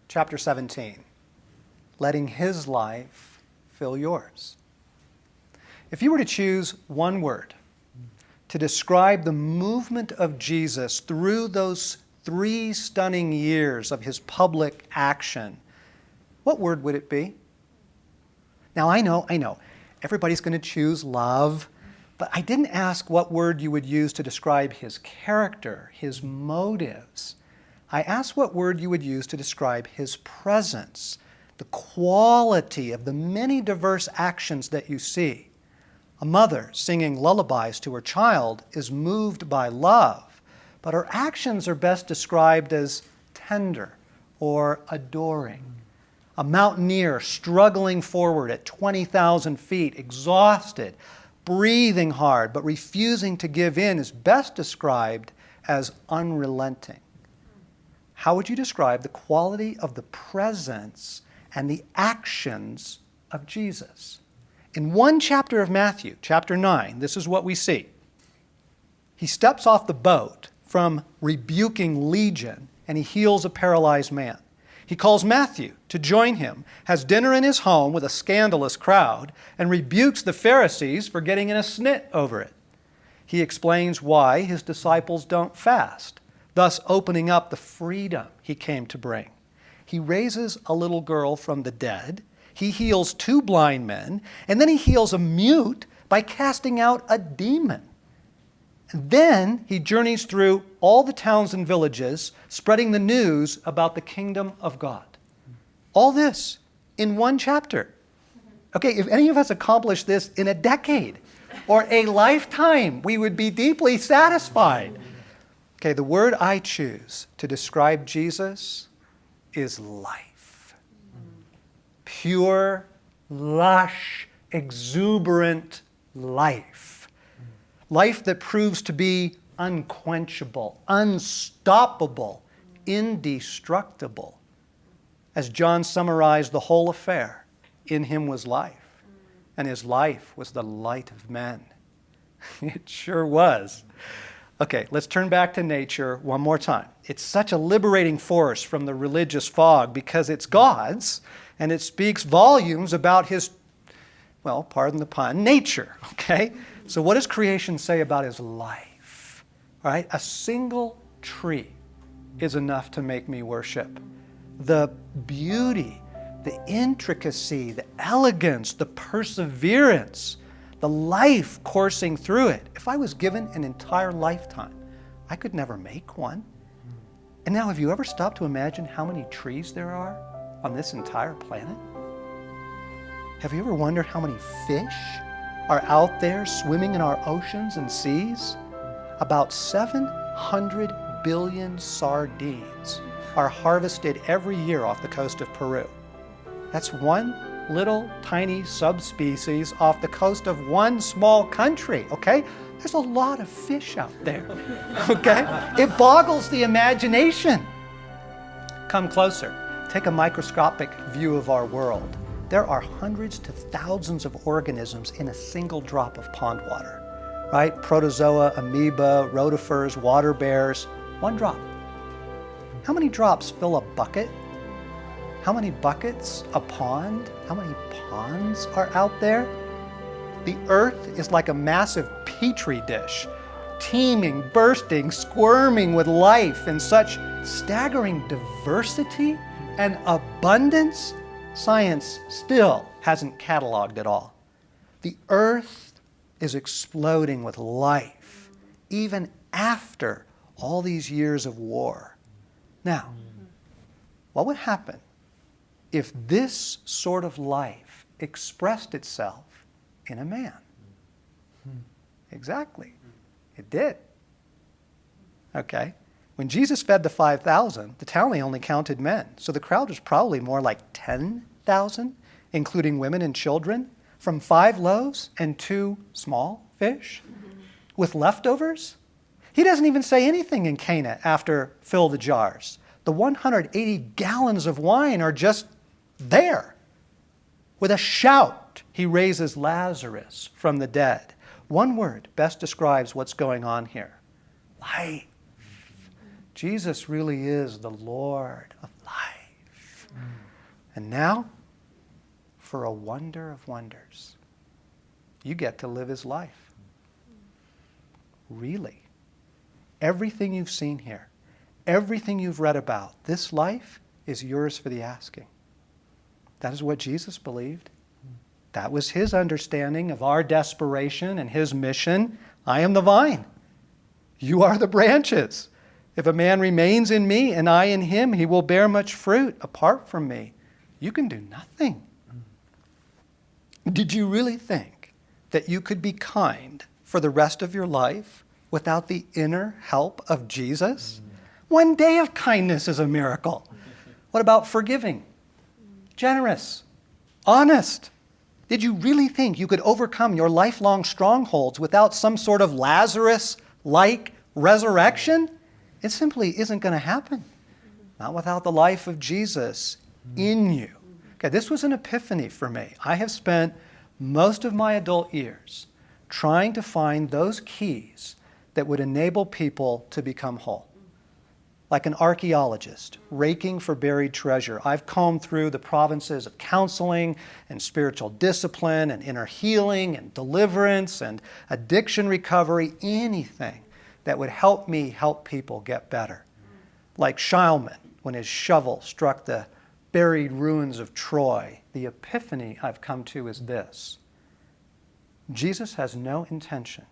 chapter 17, letting his life fill yours. If you were to choose one word to describe the movement of Jesus through those 3 stunning years of his public action, what word would it be? Now, I know, everybody's going to choose love, but I didn't ask what word you would use to describe his character, his motives. I asked what word you would use to describe his presence, the quality of the many diverse actions that you see. A mother singing lullabies to her child is moved by love, but her actions are best described as tender or adoring. A mountaineer struggling forward at 20,000 feet, exhausted, breathing hard, but refusing to give in, is best described as unrelenting. How would you describe the quality of the presence and the actions of Jesus? In one chapter of Matthew, chapter 9, this is what we see. He steps off the boat from rebuking Legion, and he heals a paralyzed man. He calls Matthew to join him, has dinner in his home with a scandalous crowd, and rebukes the Pharisees for getting in a snit over it. He explains why his disciples don't fast, thus opening up the freedom he came to bring. He raises a little girl from the dead. He heals 2 blind men, and then he heals a mute by casting out a demon. And then he journeys through all the towns and villages, spreading the news about the kingdom of God. All this in one chapter. Okay, if any of us accomplished this in a decade or a lifetime, we would be deeply satisfied. Okay, the word I choose to describe Jesus is life. Pure, lush, exuberant life. Life that proves to be unquenchable, unstoppable, indestructible. As John summarized the whole affair, in him was life, and his life was the light of men. It sure was. Okay, let's turn back to nature one more time. It's such a liberating force from the religious fog because it's God's, and it speaks volumes about his, well, pardon the pun, nature, okay? So what does creation say about his life? All right, a single tree is enough to make me worship. The beauty, the intricacy, the elegance, the perseverance, the life coursing through it. If I was given an entire lifetime, I could never make one. And now, have you ever stopped to imagine how many trees there are on this entire planet? Have you ever wondered how many fish are out there swimming in our oceans and seas? About 700 billion sardines are harvested every year off the coast of Peru. That's one little tiny subspecies off the coast of one small country, okay? There's a lot of fish out there, okay? It boggles the imagination. Come closer. Take a microscopic view of our world. There are hundreds to thousands of organisms in a single drop of pond water, right? Protozoa, amoeba, rotifers, water bears, one drop. How many drops fill a bucket? How many buckets a pond? How many ponds are out there? The earth is like a massive petri dish, teeming, bursting, squirming with life in such staggering diversity and abundance, science still hasn't cataloged it all. The earth is exploding with life, even after all these years of war. Now, what would happen if this sort of life expressed itself in a man? Exactly. It did. Okay. When Jesus fed the 5,000, the tally only counted men. So the crowd was probably more like 10,000, including women and children, from 5 loaves and 2 small fish with leftovers. He doesn't even say anything in Cana after fill the jars. The 180 gallons of wine are just there. With a shout, he raises Lazarus from the dead. One word best describes what's going on here. Life. Jesus really is the Lord of life. And now, for a wonder of wonders, you get to live his life. Really. Everything you've seen here, everything you've read about, this life is yours for the asking. That is what Jesus believed. That was his understanding of our desperation and his mission. I am the vine. You are the branches. If a man remains in me and I in him, he will bear much fruit. Apart from me, you can do nothing. Did you really think that you could be kind for the rest of your life without the inner help of Jesus? One day of kindness is a miracle. What about forgiving, generous, honest? Did you really think you could overcome your lifelong strongholds without some sort of Lazarus-like resurrection? It simply isn't going to happen. Not without the life of Jesus in you. Okay, this was an epiphany for me. I have spent most of my adult years trying to find those keys that would enable people to become whole. Like an archaeologist raking for buried treasure, I've combed through the provinces of counseling and spiritual discipline and inner healing and deliverance and addiction recovery, anything that would help me help people get better. Like Shilman, when his shovel struck the buried ruins of Troy, the epiphany I've come to is this. Jesus has no intention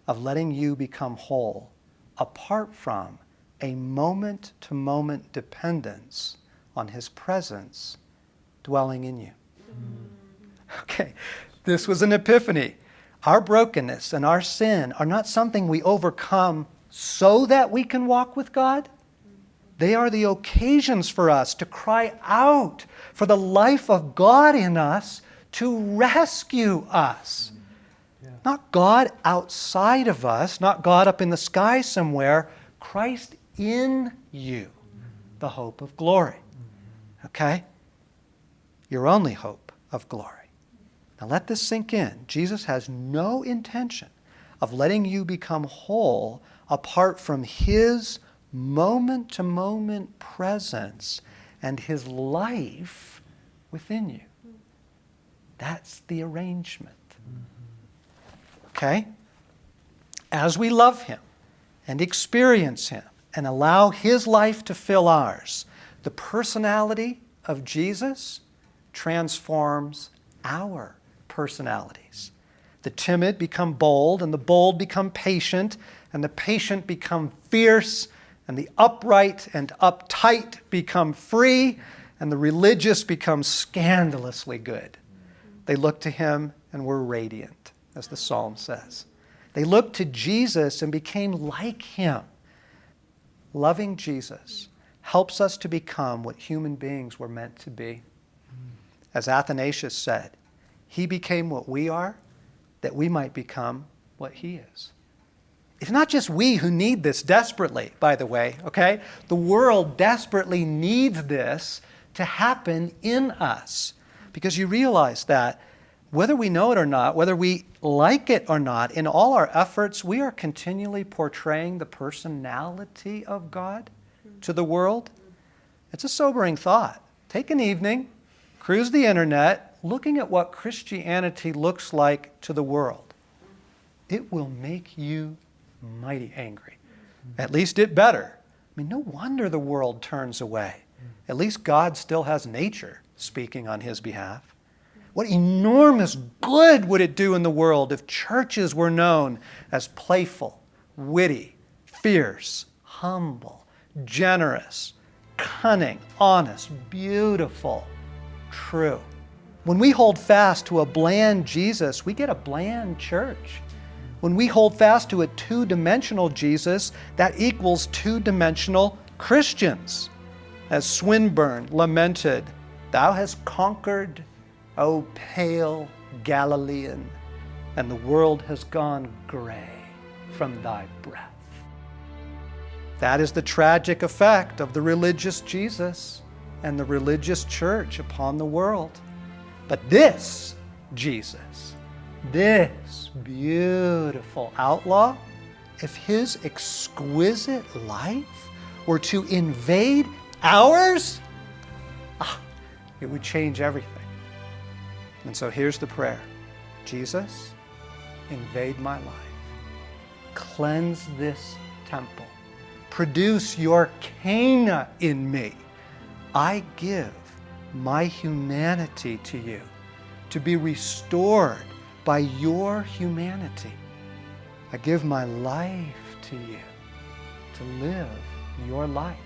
of letting you become whole apart from a moment-to-moment dependence on his presence dwelling in you. Okay, this was an epiphany. Our brokenness and our sin are not something we overcome so that we can walk with God. They are the occasions for us to cry out for the life of God in us to rescue us. Not God outside of us, not God up in the sky somewhere, Christ in you, the hope of glory. Okay? Your only hope of glory. Now let this sink in. Jesus has no intention of letting you become whole apart from his moment-to-moment presence and his life within you. That's the arrangement. Okay? As we love him and experience him and allow his life to fill ours, the personality of Jesus transforms our personalities. The timid become bold, and the bold become patient, and the patient become fierce, and the upright and uptight become free, and the religious become scandalously good. They look to him and were radiant, as the psalm says. They looked to Jesus and became like him. Loving Jesus helps us to become what human beings were meant to be. As Athanasius said, he became what we are, that we might become what he is. It's not just we who need this desperately, by the way, okay? The world desperately needs this to happen in us. Because you realize that whether we know it or not, whether we like it or not, in all our efforts, we are continually portraying the personality of God to the world. It's a sobering thought. Take an evening, cruise the internet, looking at what Christianity looks like to the world. It will make you mighty angry. At least it better. I mean, no wonder the world turns away. At least God still has nature speaking on his behalf. What enormous good would it do in the world if churches were known as playful, witty, fierce, humble, generous, cunning, honest, beautiful, true. When we hold fast to a bland Jesus, we get a bland church. When we hold fast to a two-dimensional Jesus, that equals two-dimensional Christians. As Swinburne lamented, "Thou hast conquered, O pale Galilean, and the world has gone gray from thy breath." That is the tragic effect of the religious Jesus and the religious church upon the world. But this Jesus, this beautiful outlaw, if his exquisite life were to invade ours, It would change everything. And so here's the prayer. Jesus, invade my life. Cleanse this temple. Produce your Cana in me. I give my humanity to you to be restored by your humanity. I give my life to you to live your life.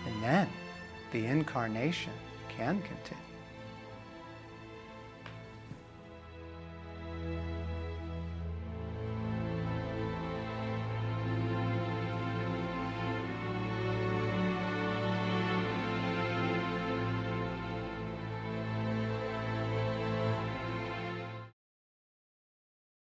And then the incarnation can continue.